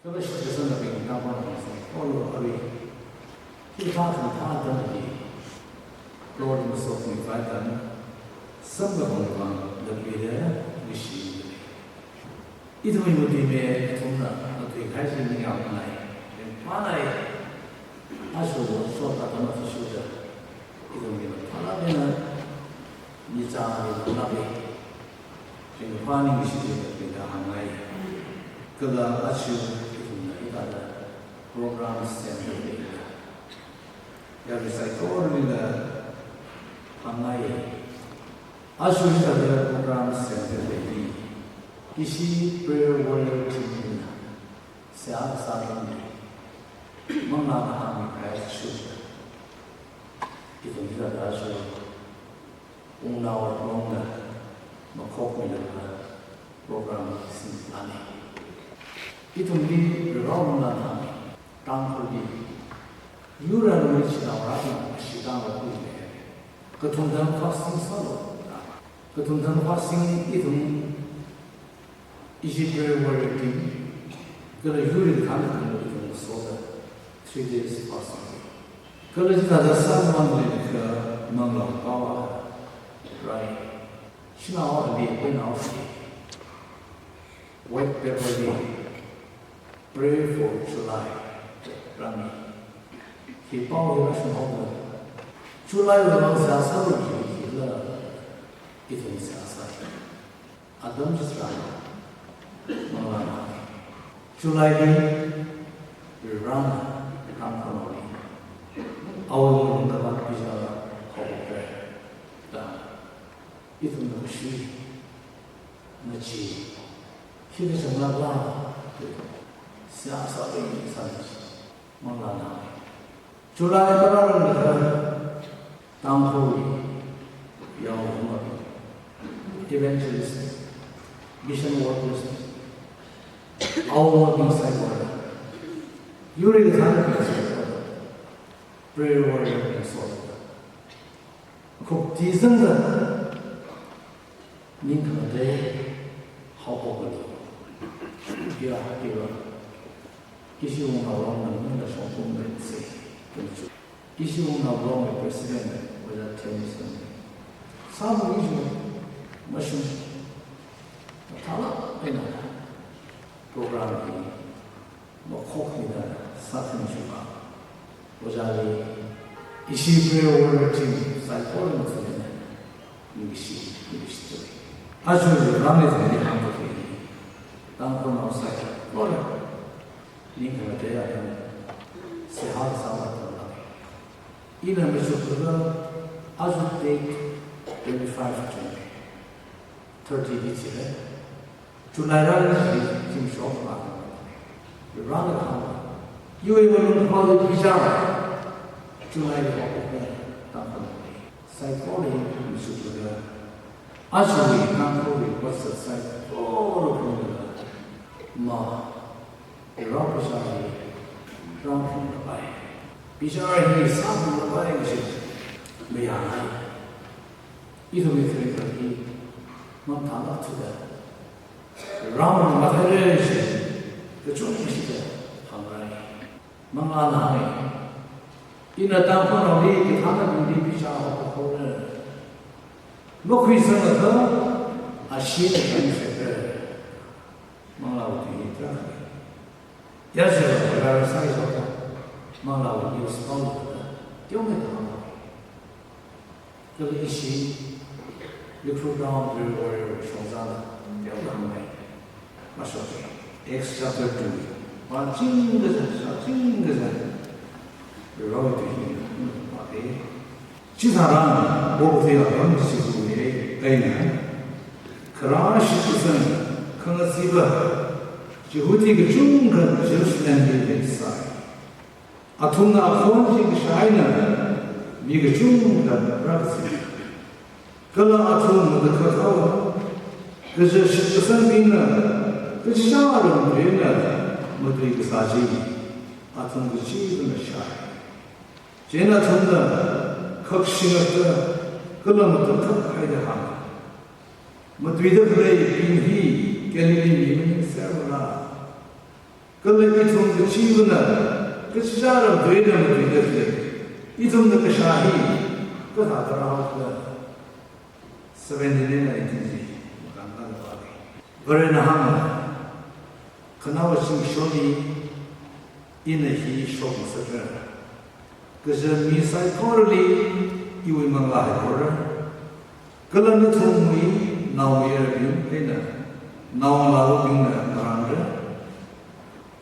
그것이 대선의 나보는 것은 오늘 우리 기타는 Lord himself invited some of them that we there wish itu menyebutnya tunda atau ikhlas ini yang mana asal suatu tanah sudah itu mungkin mana ni cari nabi jadi paling mesti kita hangai kalau asal itu ada program sendiri ya bisa orang ini hangai asal itu ada program sendiri किसी प्रेरणा चिंतन से आप साधन में मंगला हम कैसे शुद्ध इतने ज़्यादा जो उन्ना और मंगला मखौफ में लगा प्रोग्राम सिंपलाने इतने भी राउंडा ना टांगुली यूरल में चिनावराती शिकागो में कथुंधन फास्टिंग सालो कथुंधन फास्टिंग इतने Egypt working, because you will come to the soda 3 days fasting. Because the someone like Mangla Power, right? She now went out. White pepper day. Pray for July. Rami. He found the Russian July was a celebration. He loved it in his outside. Adam just ran. July we run company. Our dapat bicara hobi dan itu mesti kita semua lah siapa yang sahaja mengalami. July berlalu tahun yang evangelist mission workers. All inside water. You really can't be prayer warrior and so on. Cook season the Ninka day, how over you are happy. Issue on our own and the shop woman say. Issue on our own president with a tension. Some issue, mushroom, Tala, program ini, mokok ni dah satu juga. Ojali, isi prayer team saya pun mesti ni tu. Asyik ramai jadi hampa ini. Tanpa nak saya, boleh. Ni kalau dia ada sehat sama terlalu. Ini macam tu. Asyik take 25 to 30 biji. July run tim shop lah. Run lah. You even call it bizarre. July run. Tanpa psychology sudah. Actually, tanpa was a psychology. Ma, Eropa sahaja. Run from the bay. Bizarre ni sama the bay macam biar. Itu mesti lagi. Mampu sudah. Ram Maharaj, the church is Hungary. Mangalani. In a temple of the Hanabi Bisha of the corner. Look, we saw her, a sheet of Malawi. Yes, there are size of Malawi, you spoke. You make the issue. You put down the warrior Shazana. Masuk Acts chapter 2. Macing kesan. Berlalu ini. Okey. Cisaran boleh orang situ ni. Kayaknya. Kerana situ kena siapa. Jehudi kecung kan Jerusalem di besar. Atuna khonji keshaina. Ni kecung kan berarti. Kalau atun mendekat awak. 그래서 실제선비는 그 시장을 보이면 모두 그 사실이 같은 그 지위를 샤. 제나 전다 극신을 그러면 더 가야 하. 모두 이들 그래 빈히 갤리리 미는 세우라. 그걸 이tum 지구는 그 시자를 되려면 되겠지. 이tum의 그 샤히 그 다들어하고 70년에 있든지 간단한 거리. 그러나 하면 그나마 신ሾ니 이내히 쇼무서들. 그저 미사이코리 이위망라 해보를. 그러나 통무이 나오여빈 되는 나오라고 빙는 나란데.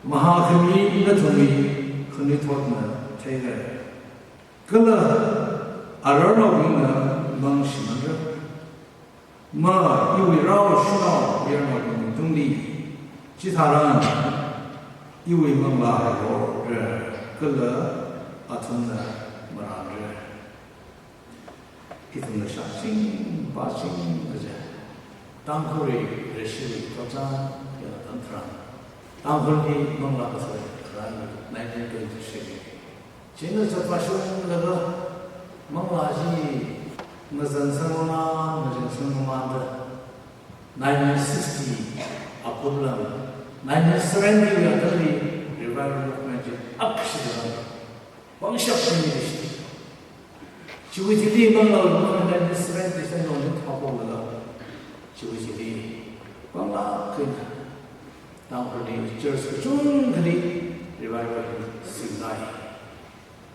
마하금이 이나통이 그니 토트는 태해. 그러 아르노비는 망심을 마 이위라오 슈나오 비르노비는 동리 지사란 이위망라하고 그러 아tum나 말하는 이tum나 샤싱 바싱 그제 땅굴이 레시리 도장 여단트란 땅굴이 망라서 그런 나이는 되시게 진짜 저 파쇼가 망라지 무슨 상황아 무슨 상황인데 1960 아폴라 1970 리바이벌 movement 앞시더라 왕십신이 지구질이 망라고 1970 생각을 하고 지구질이 망라 그 땅굴이 저스 좀 그리 리바이벌 시나이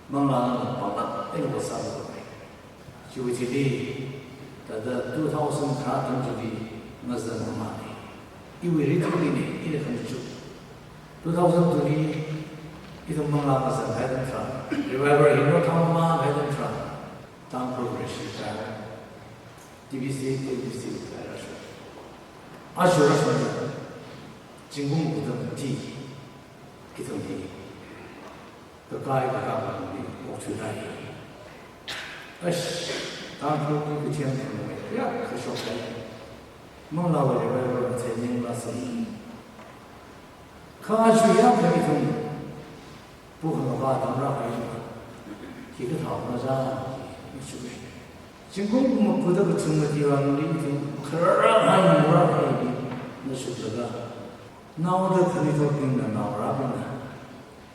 망라는 망라 이거 사고 지구질이 다다 2000 카던주디 맞는 말이 이왜 리틀리네 이래 간주 2000주디 이도 망라가서 해든트라 리바이벌 이노 타마 해든트라 땅 프로그레시자 DBC 아주라서 진공부터 뒤 기성이 그 가이가 옥주다이 아씨 다음으로 그 지역에 야 그쇼에 몰라버려 재진 봤어 가주야 그기성 부모가 담라가지고 기가 나오자 이쪽에 진공부모 부더그 증거디와는 그러한 뭐라고 너수저가 나오다 그리도 빙나 나오라면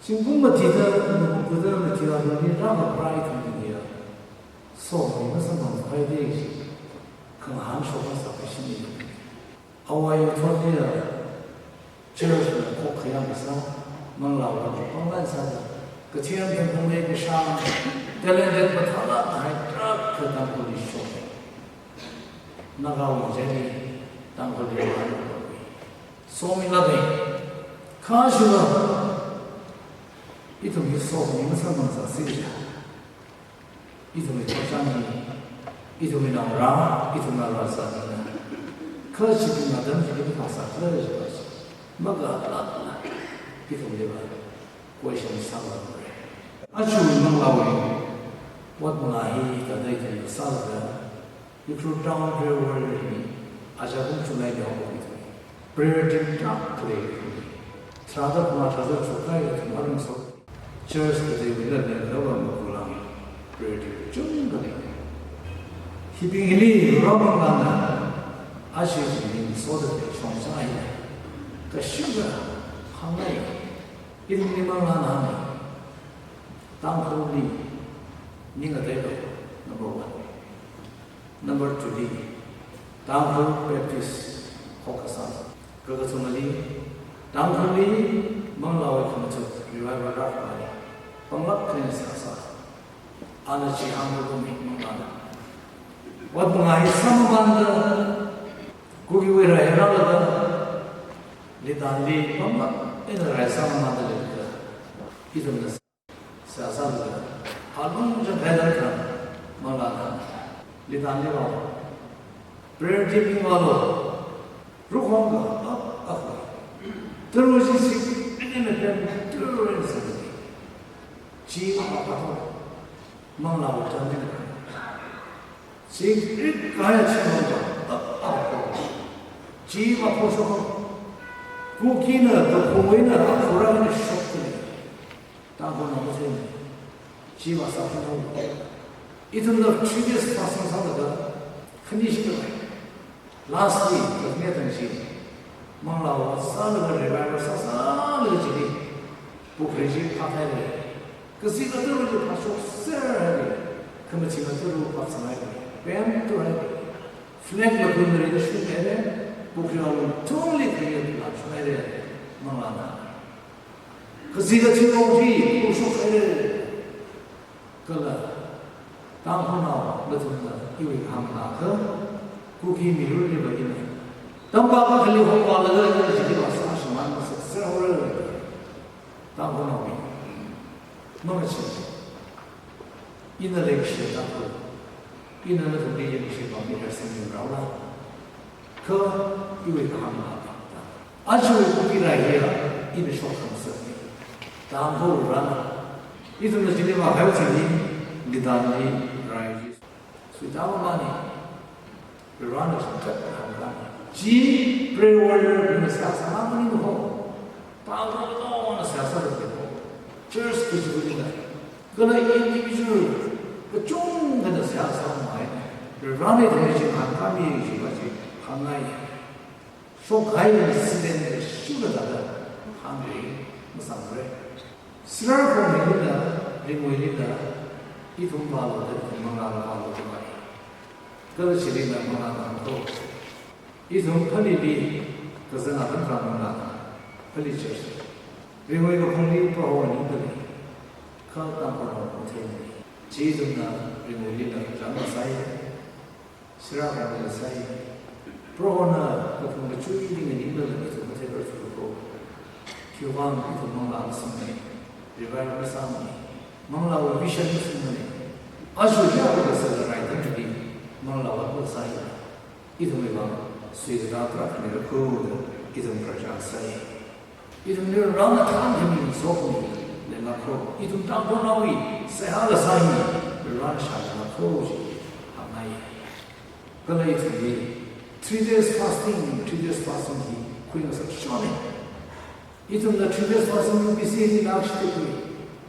진공부 디더 부더는 디와는 라가 프라이트인데요 소리 무슨 말이 되지 그 한쇼가 사실이 아와요 토디야 저를 꼭 그냥서 망라고 뻔만사다 그 지연된 동네의 샤 텔레데 바타라 하이트라 그 담보리 쇼 나가오 제니 담보리 하는 소미라베 카슈가 이tum이 소미 무슨만사 시리자 이tum이 토장이 이tum이 나오라 이tum이 나와서 그 지금 나던 지금 가서 그래서 뭐가 이tum이 봐 question 상황을 아주 망라고 what 다들 살아가 이프로 다운 배우를 아자군 주나게 하고 있어요. 브레어진 트레이 트라더 마타더 초카에 말면서 저스들이 우리는 너무 먹고랑 브레어진 좀 거네. 히빙이 로망하는 아시는 소득의 총상이네. 그 신가 하나에 이름만 하나 땅굴이 네가 되고 넘버 2 땅굴 베프티스 호카산 그것은 말이 땅굴이 망라와 그것을 리바이벌 하고 방락 그네스가사 아나지 한국도 망라다 와동아이 삼반다 고기 위라 해라다 리단리 방락 에너라이 삼반다 이름도 사사도 알론 좀 배달까 말라다 리단리로 브레딩 와로 루콘가 아파 들어오시 이제는 뱀 들어오면서 지가 아파도 말라고 전에 지 가야 치는 거 지가 보셔서 고기는 또 보이는 앞으로는 쇼크 땅을 넘어서는 지와 싸우는 이들도 previous passing 사다가 컨디션을 last week 그게 당시 蒙老我三那个礼拜三那个几天，不可以去爬台的，可是一个道路就爬出十二的，可么几个道路爬上来的，边都来的，flag 了跟着一个水来的，不可以用动力可以拿出来的，蒙老呢，可是一个青龙皮不出来的，个了，当后呢，那种的，因为他们那个，估计没有那个的。当爸爸和你红花那个是这个30万是10号人，当不闹的，那么清楚，一那历史当中，一那种历史方面的生命着了，可因为他们那，而且我比来也一直说很深的，当后人，一种的今天嘛还有经历，你当你来，所以咱们嘛呢，人的是特别好的。G prayer warrior in the Sasa Mamani ho. Power on the Sasa of the church is doing that. Gonna individual, the Jung and the Sasa mind, the run it in Hankami, Hangai. So I incident the sugar that hungry, Musangre. Sir from Linda, Ringwilida, Itum Balo, the Mangala Balo. Go to Chilina Mangala. 一种分离的，可是那很专门的分离就是，另外一个分离不好领导的，可当不了不听的。其中呢，另外一个两个赛，12个的赛，不好呢，不同的注意力的领导的一种这个足够，就往一种蒙拉的什么的，另外一个上面，蒙拉的วิเชียร什么的，而且这样的是来等着的，蒙拉的不赛，一种地方。随着他那个苦的一种国家赛，一种就是让他们民所苦的那个苦，一种当中那位赛下的赛，让下的苦去，他们也，跟了一种的 3 days fasting 的，会有什么效呢？一种的3 days fasting 比谁的拿起的贵，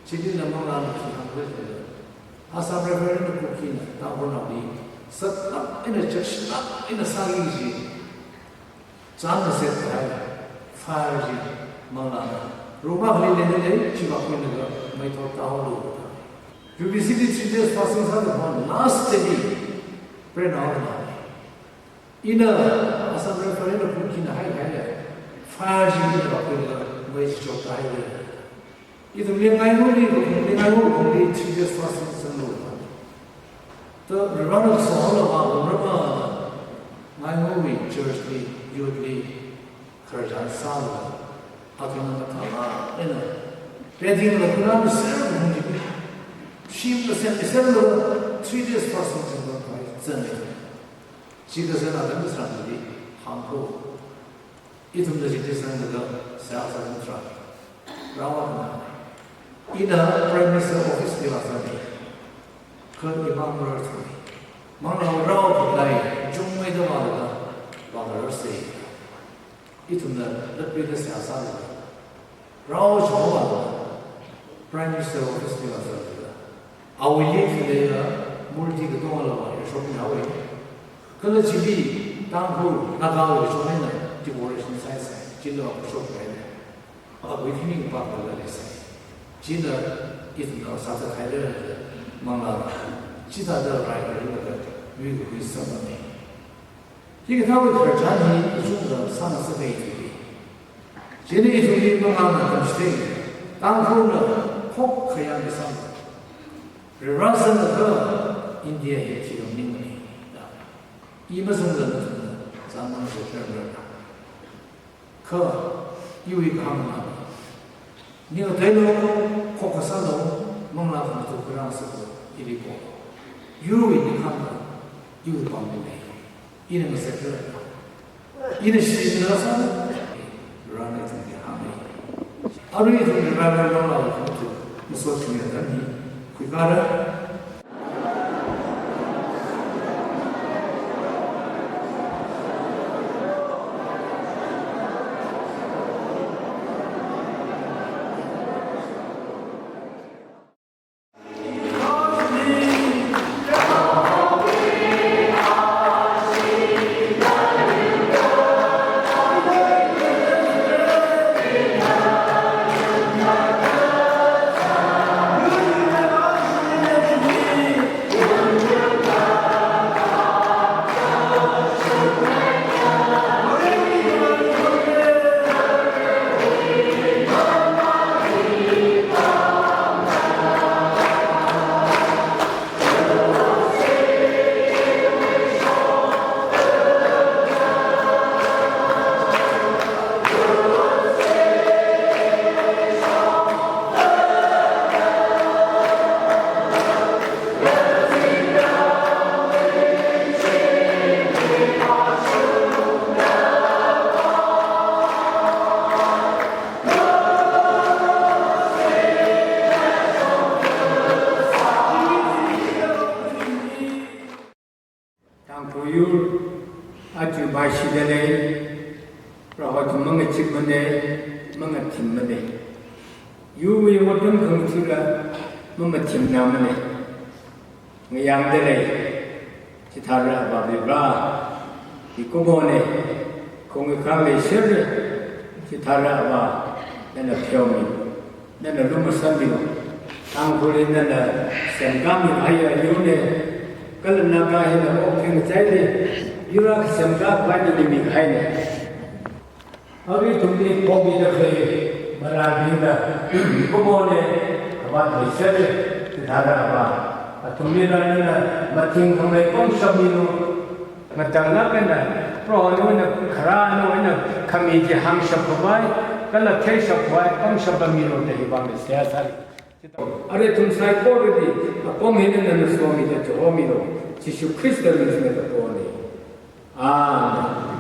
其实那么拿的是很贵的，阿萨布瑞的苦气呢，当中那位，是那那就是那那赛去。咱们现在发现蒙了，如果你那个去把那个没头到路的，尤其是3 days fasting上的话，last day 不然好了。因为阿萨布瑞夫人的父亲还发现那个没去做改的，因为另外我们3 days fasting上路的，都如果那个时候的话，我们my church 里。Usually, Kurjan Sala, Atana Tala, and Reading the Quran is several. She was sent several 3 days fasting in the Sunday. She doesn't have the Sunday, Hanko. It was the Sunday, South and Trump. Rawana. In a Prime Minister office, they were Sunday. Kurd Imam Rotary. Mana Rao Lai, Jumway the Wada. 往那儿塞，一种呢，那边的小三子，然后什么了 ？Prime Minister office 那个是的，啊，为了那个multi 的东西了嘛，也说不了为，跟着经济当初那个说明呢，就我是塞，真的不说出来的，啊，为听明白不了的塞，真的一种到啥子开的，忙了，其他的来个那个美国会什么的。这个他会很产生一种的上市的一种的，现在一种的东方的东西，当初呢，好可样的上市，而让生的个印第安也提供另外的，一么生的那种的，咱们是这样的，可有一个他们那，你个对了，好个上楼，蒙拉很多不让生的，一里过，有一个他们，有一个帮助的。이는 것을 이는 시인으로서 이러한 것들이 하니 아루이 동네 라벨 놀라고 그것도 무서웠으면 그가를 mga chip mane mga tim mane yu wi wadam kang chura mga tim na mane ngayang dele chithara ba bi ba di kumone kung ka le sir chithara ba nana phyomi nana lumasambi ang khule nana sengami aya yune kalna ka he na okheng chaile yura semka kwani ni mi khaine अभी तुमने कोबी रखे मराठीला कोबोने हवा देशर धारा हवा तुमने ना मथिंग हमें कौन समीनो मतंगला पेना प्रोनो न खरा नो न खमी जे हम सब भाई कल थे सब भाई कौन सब मीनो ते बांग से सारी अरे तुम साइको दी कौन है न स्वामी जे जो मीनो यीशु ख्रिस्त में तो कोने आमीन